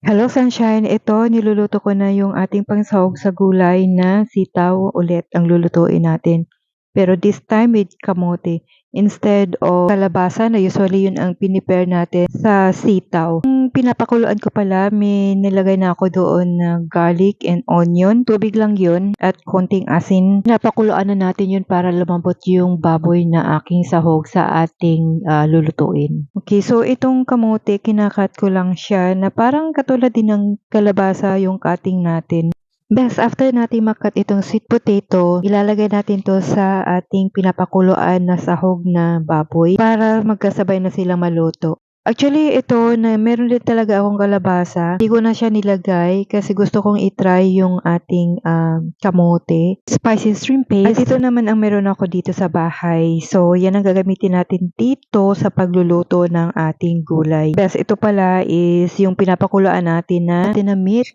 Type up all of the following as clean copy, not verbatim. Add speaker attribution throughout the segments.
Speaker 1: Hello sunshine, ito niluluto ko na yung ating pangsahog sa gulay na sitaw ulit ang lulutuin natin. Pero this time with kamote instead of kalabasa na usually yun ang pinipare natin sa sitaw. Yung pinapakuluan ko pala, may nilagay na ako doon na garlic and onion. Tubig lang yun at konting asin. Pinapakuluan na natin yun para lumambot yung baboy na aking sahog sa ating lulutuin. Okay, so itong kamote, kinakat ko lang siya na parang katulad din ng kalabasa yung cutting natin. Best, after natin makat itong sweet potato, ilalagay natin to sa ating pinapakuluan na sahog na baboy para magkasabay na silang maluto. Actually, ito na meron din talaga akong kalabasa. Hindi ko na siya nilagay kasi gusto kong itry yung ating kamote. Spicy shrimp paste. At ito naman ang meron ako dito sa bahay. So, yan ang gagamitin natin dito sa pagluluto ng ating gulay. Best, ito pala is yung pinapakuluan natin na meat.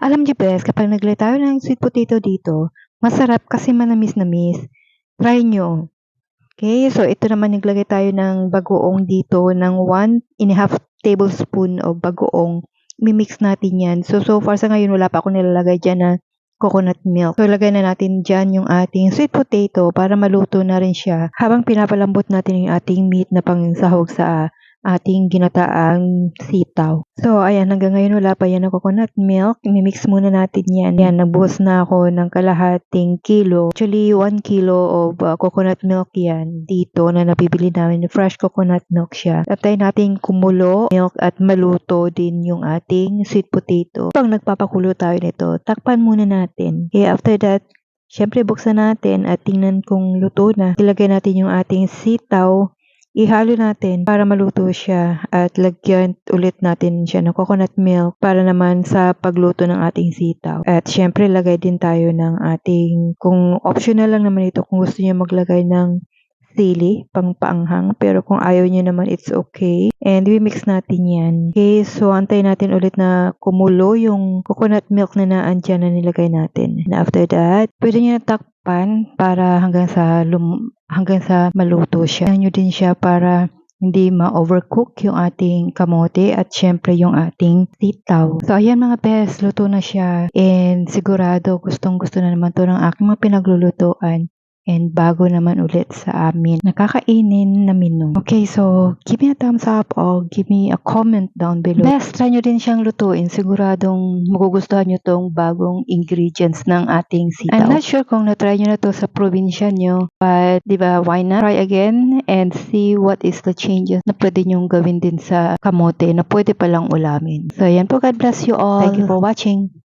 Speaker 1: Alam niyo bes, kapag naglagay tayo ng sweet potato dito, masarap kasi manamis-namis. Try nyo. Okay, so ito naman naglagay tayo ng bagoong dito ng 1½ tablespoon of bagoong. Mimix natin yan. So far sa ngayon wala pa ako nilalagay dyan na coconut milk. So lagay na natin dyan yung ating sweet potato para maluto na rin siya habang pinapalambot natin yung ating meat na pangsahog sa ating ginataang sitaw. So, ayan, hanggang ngayon wala pa yan ng coconut milk. Imimix muna natin yan. Ayan, nagbuhos na ako ng kalahating kilo. Actually, 1 kilo of coconut milk yan dito na nabibili namin. Fresh coconut milk siya. Tapos natin kumulo milk at maluto din yung ating sweet potato. Pag nagpapakulo tayo nito, takpan muna natin. Okay, after that, syempre buksan natin at tingnan kung luto na. Ilagay natin yung ating sitaw. Ihalo natin para maluto siya at lagyan ulit natin siya ng coconut milk para naman sa pagluto ng ating sitaw. At syempre lagay din tayo ng ating, kung optional lang naman ito, kung gusto niyo maglagay ng sili, pang paanghang. Pero kung ayaw niyo naman, it's okay. And we-mix natin yan. Okay, so antayin natin ulit na kumulo yung coconut milk na naandyan na nilagay natin. And after that, pwede niyo na takpan para hanggang sa maluto siya. Ayan nyo din siya para hindi ma-overcook yung ating kamote at syempre yung ating sitaw. So ayan mga best, luto na siya. And sigurado gustong gusto na naman to ng aking mga pinaglulutuan. And bago naman ulit sa amin nakakainin na menu. Okay, so give me a thumbs up or give me a comment down below. Best, try nyo din siyang lutuin. Siguradong magugustuhan nyo tong bagong ingredients ng ating sitaw. I'm not sure kung na-try nyo na to sa probinsya nyo. But, di ba, why not try again and see what is the changes na pwede nyong gawin din sa kamote na pwede palang ulamin. So, yan po. God bless you all. Thank you for watching.